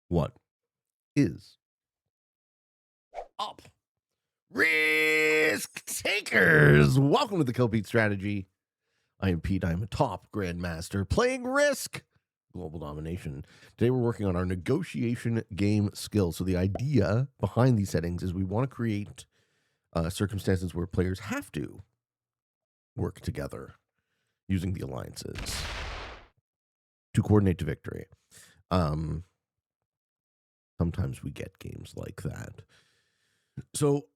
What is up, risk takers? Welcome to the Kill Beat Strategy. I am Pete. I am a top grandmaster playing Risk Global Domination. Today we're working on our negotiation game skills. So the idea behind these settings is we want to create circumstances where players have to work together using the alliances to coordinate to victory. Sometimes we get games like that. So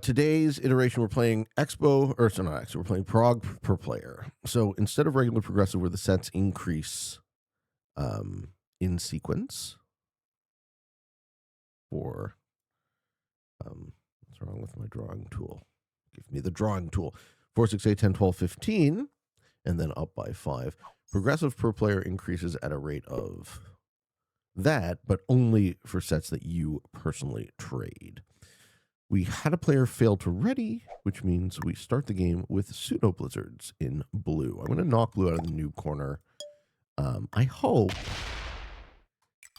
today's iteration, we're playing we're playing prog per player. So instead of regular progressive where the sets increase in sequence for, what's wrong with my drawing tool? Give me the drawing tool. 4, 6, 8, 10, 12, 15, and then up by 5. Progressive per player increases at a rate of that, but only for sets that you personally trade. We had a player fail to ready, which means we start the game with pseudo blizzards in blue. I'm going to knock blue out of the noob corner. I hope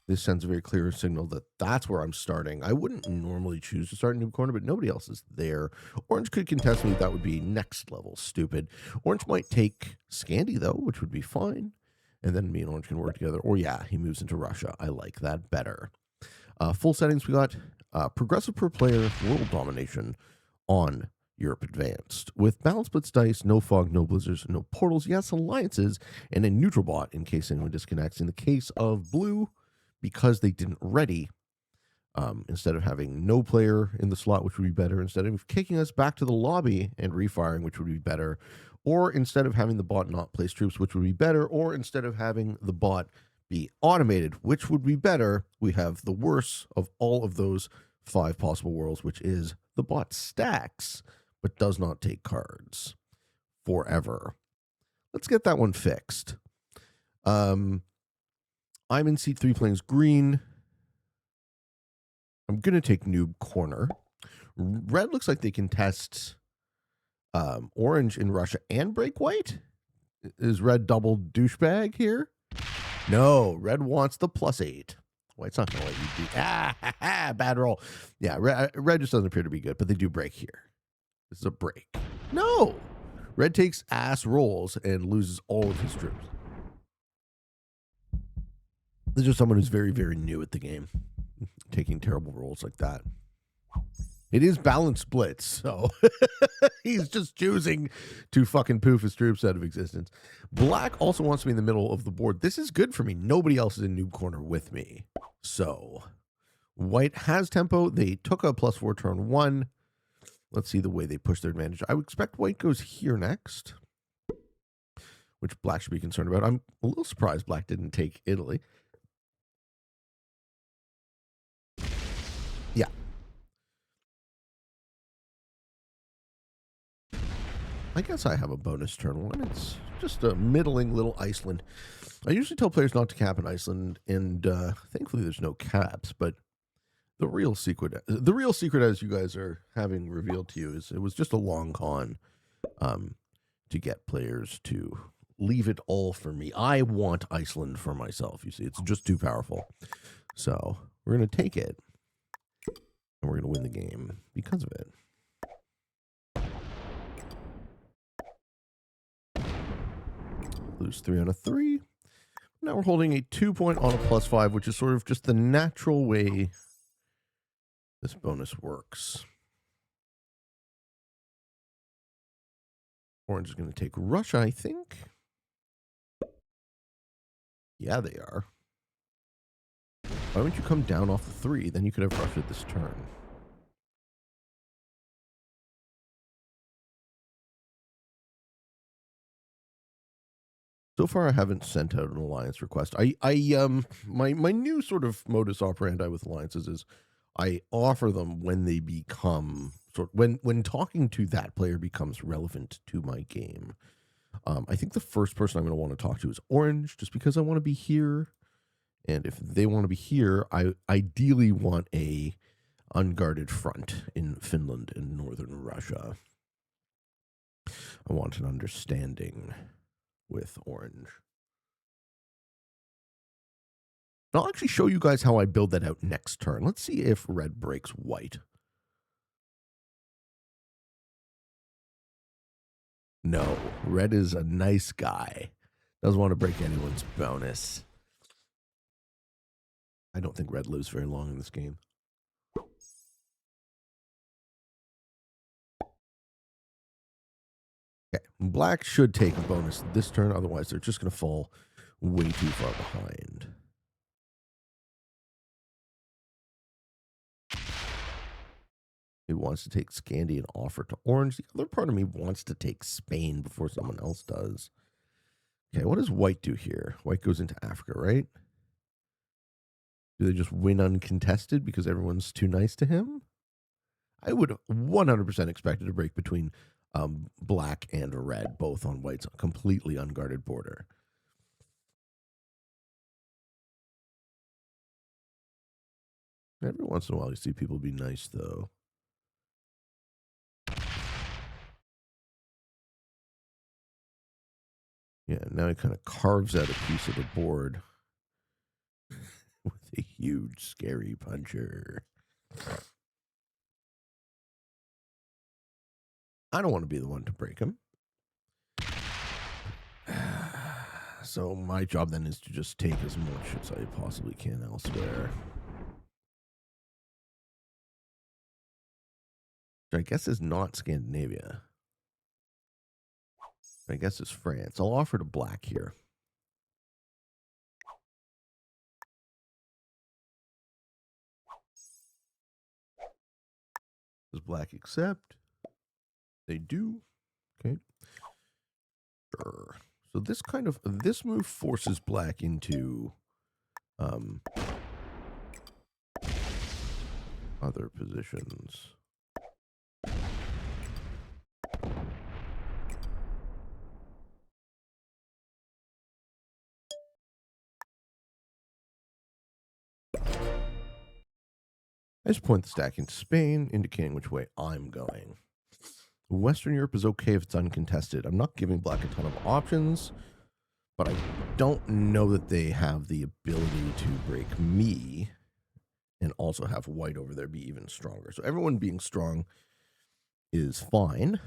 this sends a very clear signal that that's where I'm starting. I wouldn't normally choose to start noob corner, but nobody else is there. Orange could contest me. That would be next level stupid. Orange might take Scandi, though, which would be fine. And then me and Orange can work together. Or, yeah, he moves into Russia. I like that better. Full settings, we got progressive per player, world domination on Europe Advanced. With balance blitz dice, no fog, no blizzards, no portals, yes, alliances, and a neutral bot in case anyone disconnects. In the case of blue, because they didn't ready, instead of having no player in the slot, which would be better, instead of kicking us back to the lobby and refiring, which would be better, or instead of having the bot not place troops, which would be better, or instead of having the bot be automated, which would be better, we have the worst of all of those 5 possible worlds, which is the bot stacks, but does not take cards forever. Let's get that one fixed. I'm in seat 3 playing green. I'm going to take noob corner. Red looks like they can test orange in Russia and break white. Is red double douchebag here? No, red wants the +8. White's not going to let you do. Bad roll. Yeah, red just doesn't appear to be good, but they do break here. This is a break. No, red takes ass rolls and loses all of his troops. This is just someone who's very, very new at the game, taking terrible rolls like that. It is balanced splits, so he's just choosing to fucking poof his troops out of existence. Black also wants to be in the middle of the board. This is good for me. Nobody else is in noob corner with me. So white has tempo. They took a +4 turn 1. Let's see the way they push their advantage. I would expect white goes here next, which black should be concerned about. I'm a little surprised black didn't take Italy. Yeah. I guess I have a bonus turn 1. It's just a middling little Iceland. I usually tell players not to cap in Iceland, and thankfully there's no caps, but the real secret, as you guys are having revealed to you, is it was just a long con to get players to leave it all for me. I want Iceland for myself, you see. It's just too powerful. So we're going to take it, and we're going to win the game because of it. Lose 3 out of 3. Now we're holding a 2 point on a +5, which is sort of just the natural way this bonus works. Orange is going to take Russia, I think. Yeah, they are. Why don't you come down off the 3? Then you could have Russia this turn. So far, I haven't sent out an alliance request. My new sort of modus operandi with alliances is I offer them when they become when talking to that player becomes relevant to my game. I think the first person I'm going to want to talk to is Orange, just because I want to be here, and if they want to be here, I ideally want a unguarded front in Finland and northern Russia. I want an understanding with Orange. I'll actually show you guys how I build that out next turn. Let's see if red breaks white. No, red is a nice guy. Doesn't want to break anyone's bonus. I don't think red lives very long in this game. Okay, black should take a bonus this turn. Otherwise, they're just going to fall way too far behind. He wants to take Scandi and offer to orange. The other part of me wants to take Spain before someone else does. Okay, what does white do here? White goes into Africa, right? Do they just win uncontested because everyone's too nice to him? I would 100% expect it to break between black and red, both on white's completely unguarded border. Every once in a while you see people be nice, though. Yeah, now he kind of carves out a piece of the board with a huge, scary puncher. I don't want to be the one to break him. So my job then is to just take as much as I possibly can elsewhere. Which I guess is not Scandinavia. I guess it's France. I'll offer to black here. Does black accept? They do. Okay. Sure. So this move forces black into other positions. I just point the stack into Spain, indicating which way I'm going. Western Europe is okay if it's uncontested. I'm not giving black a ton of options, but I don't know that they have the ability to break me and also have white over there be even stronger. So everyone being strong is fine.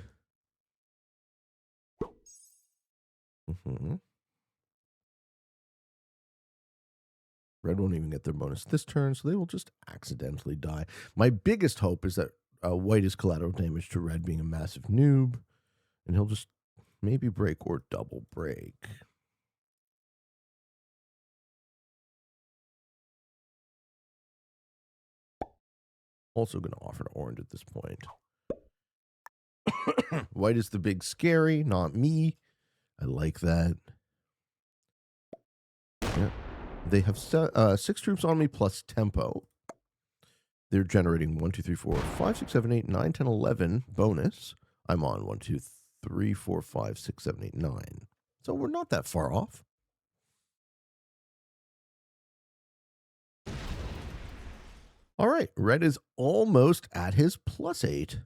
Red won't even get their bonus this turn, so they will just accidentally die. My biggest hope is that white is collateral damage to red being a massive noob, and he'll just maybe break or double break. Also going to offer to orange at this point. White is the big scary, not me. I like that. Yeah. They have 6 troops on me plus tempo. They're generating 1, 2, 3, 4, 5, 6, 7, 8, 9, 10, 11 bonus. I'm on 1, 2, 3, 4, 5, 6, 7, 8, 9. So we're not that far off. All right, red is almost at his +8.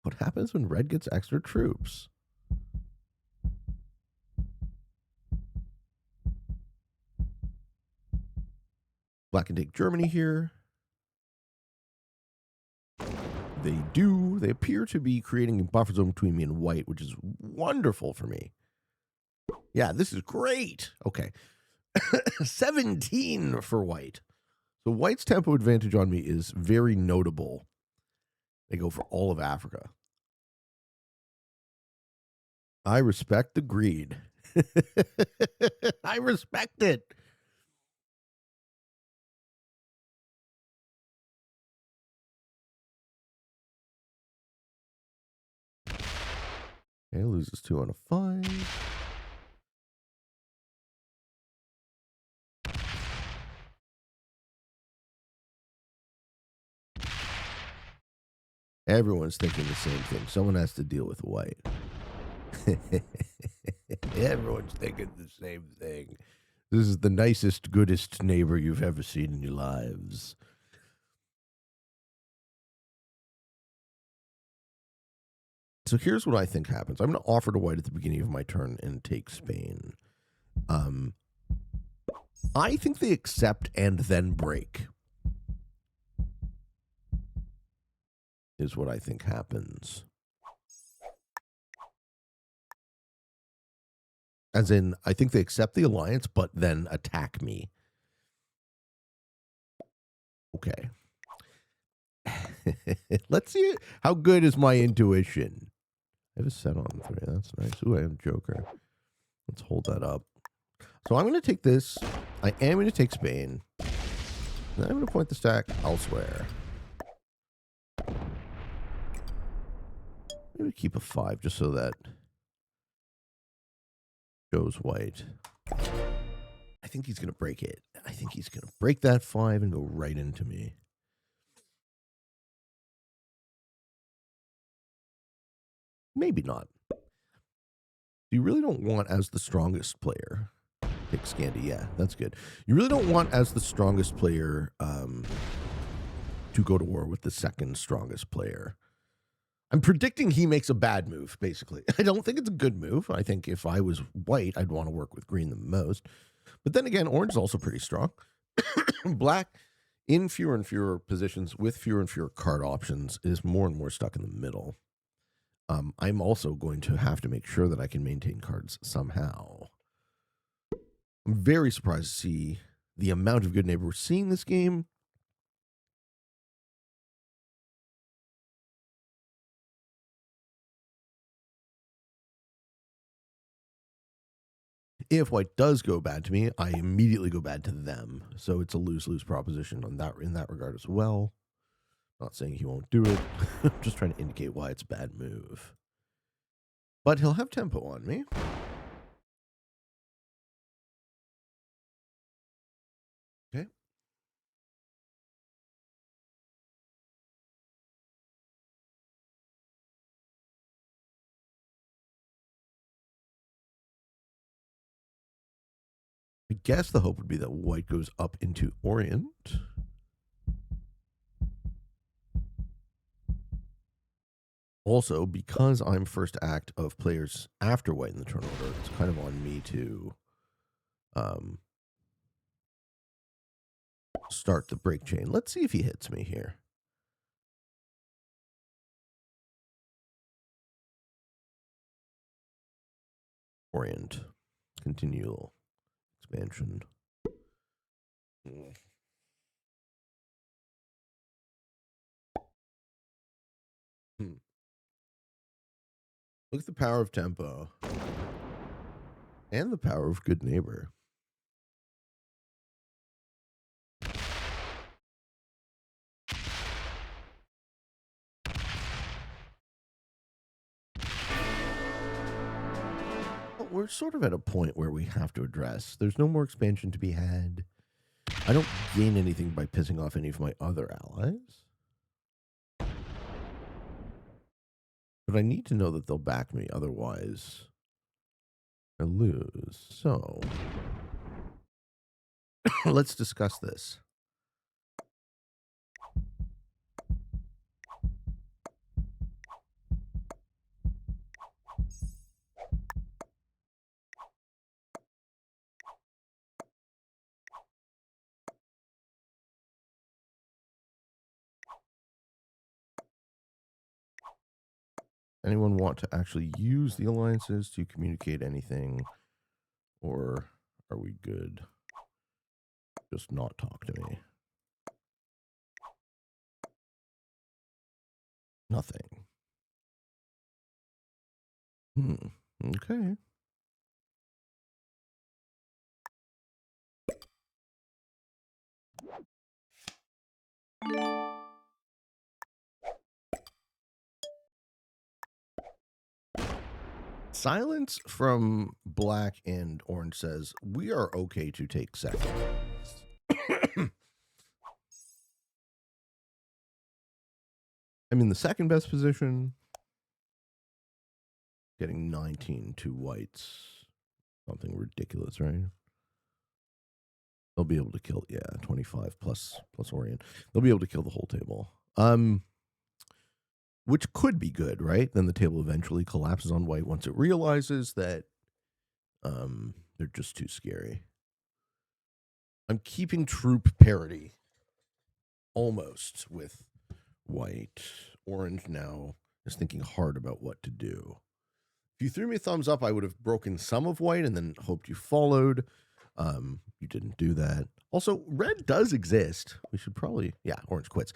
What happens when red gets extra troops? Black can take Germany here. They do. They appear to be creating a buffer zone between me and white, which is wonderful for me. Yeah, this is great. Okay. 17 for white. So white's tempo advantage on me is very notable. They go for all of Africa. I respect the greed. I respect it. Okay, loses 2 on a 5. Everyone's thinking the same thing. Someone has to deal with white. Everyone's thinking the same thing. This is the nicest, goodest neighbor you've ever seen in your lives. So here's what I think happens. I'm going to offer to white at the beginning of my turn and take Spain. I think they accept and then break. Is what I think happens. As in, I think they accept the alliance, but then attack me. Okay. Let's see how good is my intuition. I have a set on 3. That's nice. Ooh, I have Joker. Let's hold that up. So I'm going to take this. I am going to take Spain. Then I'm going to point the stack elsewhere. Maybe keep a 5 just so that shows white. I think he's going to break it. I think he's going to break that 5 and go right into me. Maybe not. You really don't want as the strongest player. Pick Scandi, yeah, that's good. You really don't want as the strongest player to go to war with the second strongest player. I'm predicting he makes a bad move, basically. I don't think it's a good move. I think if I was white, I'd want to work with green the most. But then again, orange is also pretty strong. Black, in fewer and fewer positions, with fewer and fewer card options, is more and more stuck in the middle. I'm also going to have to make sure that I can maintain cards somehow. I'm very surprised to see the amount of good neighbor we're seeing this game. If white does go bad to me, I immediately go bad to them. So it's a lose-lose proposition in that regard as well. Not saying he won't do it. I'm just trying to indicate why it's a bad move. But he'll have tempo on me. Okay. I guess the hope would be that white goes up into Orient. Also, because I'm first act of players after white in the turn order, it's kind of on me to start the break chain. Let's see if he hits me here. Orient. Continual expansion. Look at the power of tempo. And the power of good neighbor. We're sort of at a point where we have to address. There's no more expansion to be had. I don't gain anything by pissing off any of my other allies. But I need to know that they'll back me, otherwise I lose. So let's discuss this. Anyone want to actually use the alliances to communicate anything? Or are we good? Just not talk to me. Nothing. Okay. Silence from black and orange says, we are okay to take second. I'm in the second best position. Getting 19 to whites. Something ridiculous, right? They'll be able to kill, 25 plus Orient. They'll be able to kill the whole table. Which could be good, right? Then the table eventually collapses on white once it realizes that they're just too scary. I'm keeping troop parity almost with white. Orange now is thinking hard about what to do. If you threw me a thumbs up, I would have broken some of white and then hoped you followed. You didn't do that. Also, red does exist. We should probably, yeah, orange quits.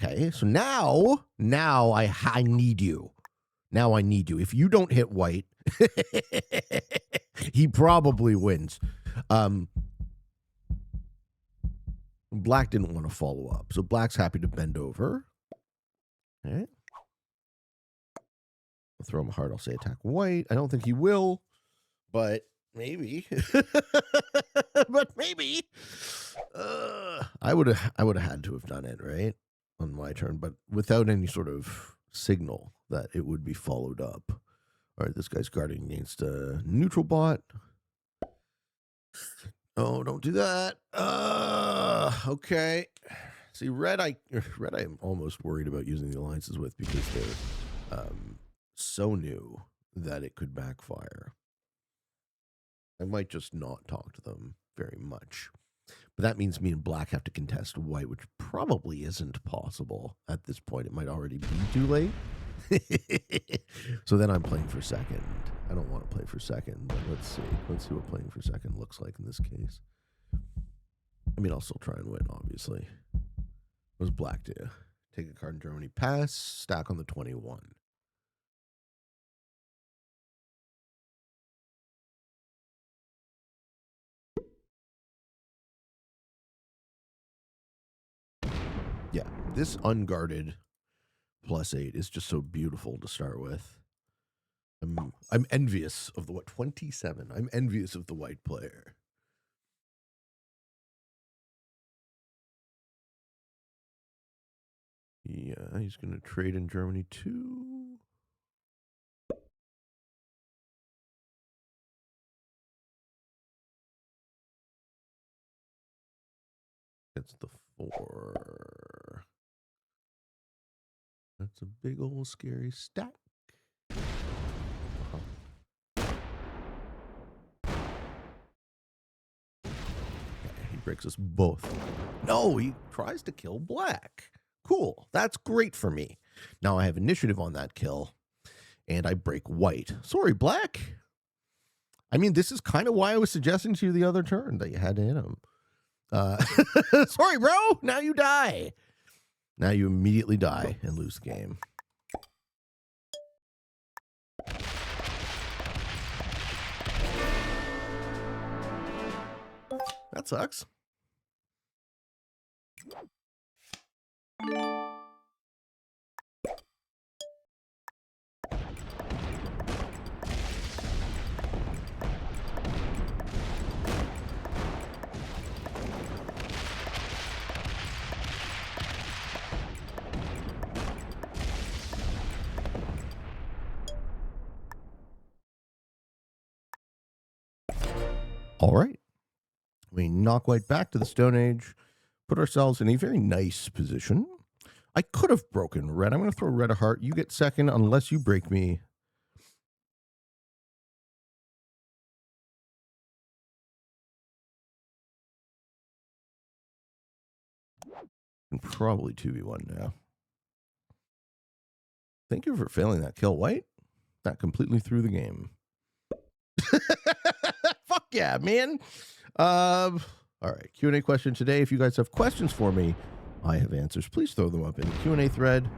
Okay, so now I need you. Now I need you. If you don't hit white, he probably wins. Black didn't want to follow up, so black's happy to bend over. Okay. I'll throw him a heart. I'll say attack white. I don't think he will, but maybe. But maybe. I would have had to have done it, right? On my turn, but without any sort of signal that it would be followed up. All right, this guy's guarding against a neutral bot. Oh, don't do that. Okay. See, red I am almost worried about using the alliances with because they're so new that it could backfire. I might just not talk to them very much. But that means me and black have to contest white, which probably isn't possible at this point. It might already be too late. So then I'm playing for second. I don't want to play for second, but let's see. Let's see what playing for second looks like in this case. I mean, I'll still try and win, obviously. What does black do? Take a card in Germany, pass, stack on the 21. Yeah, this unguarded +8 is just so beautiful to start with. I'm envious of the 27. I'm envious of the white player. Yeah, he's going to trade in Germany too. That's the 4. That's a big old scary stack. He breaks us both. No, he tries to kill black. Cool. That's great for me. Now I have initiative on that kill, and I break white. Sorry, black. I mean, this is kind of why I was suggesting to you the other turn that you had to hit him. Sorry, bro. Now you die. Now you immediately die and lose the game. That sucks. All right. We knock white back to the Stone Age, put ourselves in a very nice position. I could have broken red. I'm going to throw red a heart. You get second unless you break me. And probably 2v1 now. Thank you for failing that kill, white. That completely threw the game. Fuck yeah, man. All right, Q&A question today. If you guys have questions for me, I have answers. Please throw them up in the Q&A thread,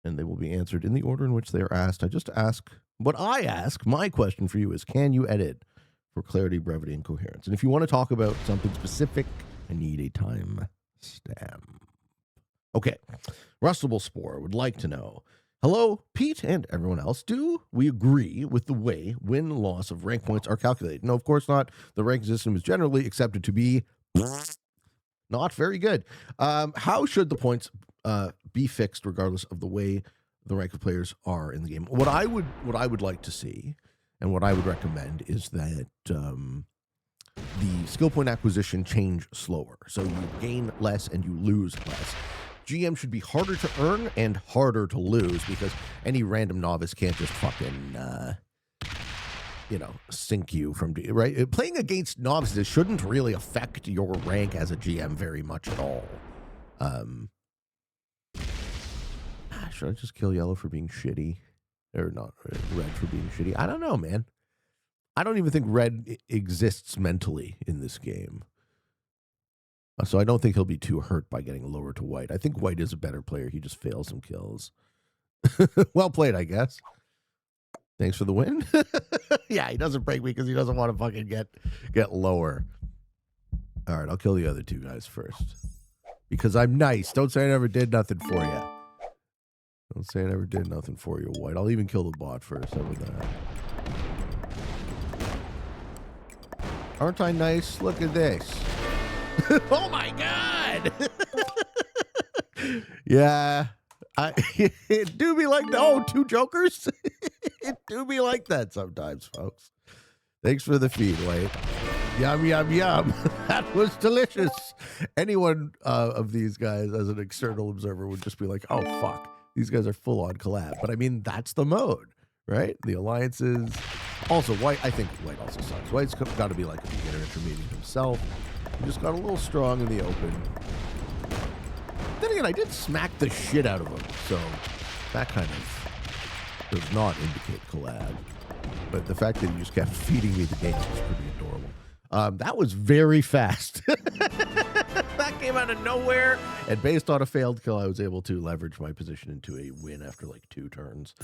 and they will be answered in the order in which they are asked. I just ask what I ask. My question for you is, can you edit for clarity, brevity, and coherence? And if you want to talk about something specific, I need a time stamp. Okay, Rustable Spore would like to know, hello, Pete and everyone else. Do we agree with the way win-loss of rank points are calculated? No, of course not. The ranking system is generally accepted to be not very good. How should the points be fixed regardless of the way the rank of players are in the game? What I would like to see and what I would recommend is that the skill point acquisition change slower. So you gain less and you lose less. GM should be harder to earn and harder to lose because any random novice can't just fucking, sink you from, right? Playing against novices shouldn't really affect your rank as a GM very much at all. Should I just kill yellow for being shitty? Or not red for being shitty? I don't know, man. I don't even think red exists mentally in this game. So I don't think he'll be too hurt by getting lower to white. I think white is a better player. He just fails some kills. Well played, I guess. Thanks for the win. Yeah, he doesn't break me because he doesn't want to fucking get lower. All right, I'll kill the other two guys first. Because I'm nice. Don't say I never did nothing for you. Don't say I never did nothing for you, white. I'll even kill the bot first. How about that? Aren't I nice? Look at this. Oh my God. Yeah. It do be like, two jokers. It do be like that sometimes, folks. Thanks for the feed, White. Yum, yum, yum. That was delicious. Anyone of these guys as an external observer would just be like, oh, fuck. These guys are full on collab. But I mean, that's the mode, right? The alliances. Also, White, I think White also sucks. White's got to be like a beginner intermediate himself. He just got a little strong in the open. Then again, I did smack the shit out of him. So that kind of does not indicate collab. But the fact that he just kept feeding me the game was pretty adorable. That was very fast. That came out of nowhere. And based on a failed kill, I was able to leverage my position into a win after like 2 turns.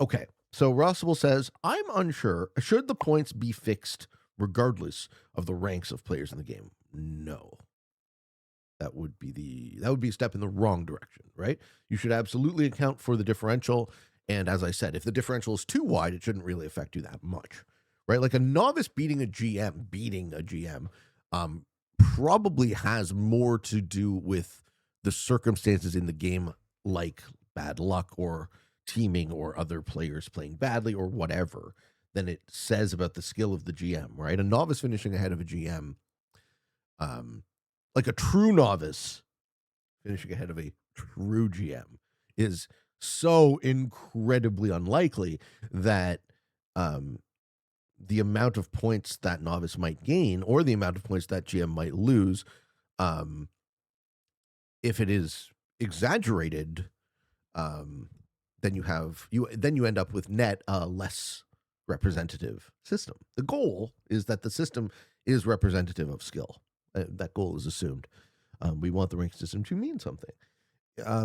Okay. So Russell says, I'm unsure. Should the points be fixed regardless of the ranks of players in the game? No. That would be a step in the wrong direction, right? You should absolutely account for the differential. And as I said, if the differential is too wide, it shouldn't really affect you that much, right? Like a novice beating a GM, probably has more to do with the circumstances in the game, like bad luck or teaming or other players playing badly or whatever, than it says about the skill of the GM, right? A novice finishing ahead of a GM, like a true novice finishing ahead of a true GM, is so incredibly unlikely that the amount of points that novice might gain or the amount of points that GM might lose, if it is exaggerated, then you end up with net less representative system. The goal is that the system is representative of skill. That goal is assumed. We want the rank system to mean something.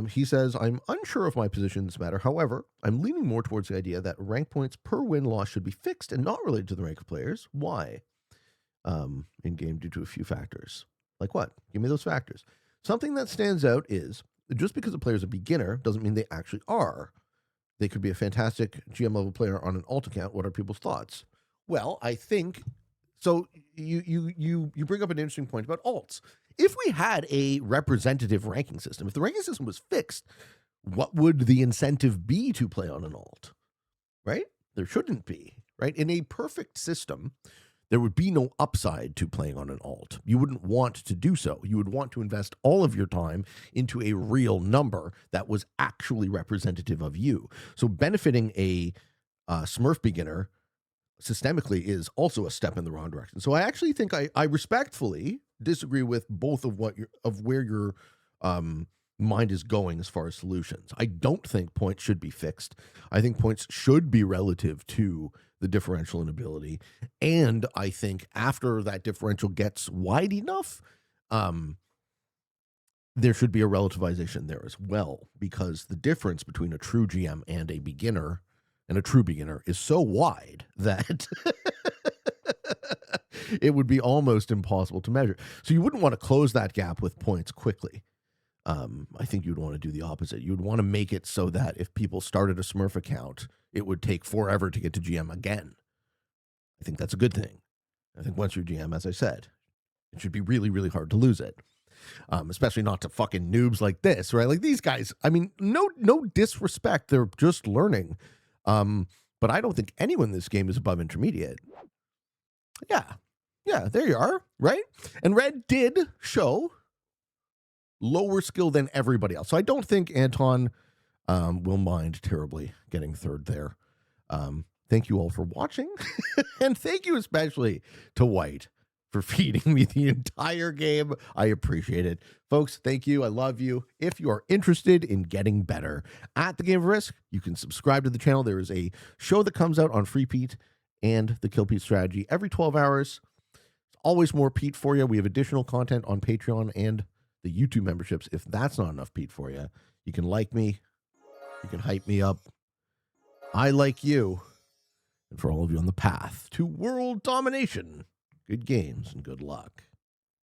He says, I'm unsure of my position in this matter. However, I'm leaning more towards the idea that rank points per win-loss should be fixed and not related to the rank of players. Why? In game due to a few factors. Like what? Give me those factors. Something that stands out is just because a player is a beginner doesn't mean they actually are. They could be a fantastic GM level player on an alt account. What are people's thoughts? Well, I think so. You bring up an interesting point about alts. If we had a representative ranking system, if the ranking system was fixed, what would the incentive be to play on an alt? Right? There shouldn't be. Right? In a perfect system, there would be no upside to playing on an alt. You wouldn't want to do so. You would want to invest all of your time into a real number that was actually representative of you. So benefiting a Smurf beginner systemically is also a step in the wrong direction. So I actually think I respectfully disagree with both of where your mind is going as far as solutions. I don't think points should be fixed. I think points should be relative to the differential in ability. And I think after that differential gets wide enough, there should be a relativization there as well, because the difference between a true GM and a beginner and a true beginner is so wide that it would be almost impossible to measure. So you wouldn't want to close that gap with points quickly. I think you'd want to do the opposite. You would want to make it so that if people started a Smurf account, it would take forever to get to GM again. I think that's a good thing. I think once you're GM, as I said, it should be really, really hard to lose it. Especially not to fucking noobs like this, right? Like these guys, I mean, no disrespect. They're just learning. But I don't think anyone in this game is above intermediate. Yeah, there you are, right? And Red did show lower skill than everybody else. So I don't think Anton will mind terribly getting third there. Thank you all for watching. And thank you especially to White for feeding me the entire game. I appreciate it. Folks, thank you. I love you. If you are interested in getting better at the game of Risk, you can subscribe to the channel. There is a show that comes out on Free Pete and the Kill Pete strategy every 12 hours. Always more Pete for you. We have additional content on Patreon and the YouTube memberships. If that's not enough Pete for you, you can like me. You can hype me up. I like you. And for all of you on the path to world domination, good games and good luck.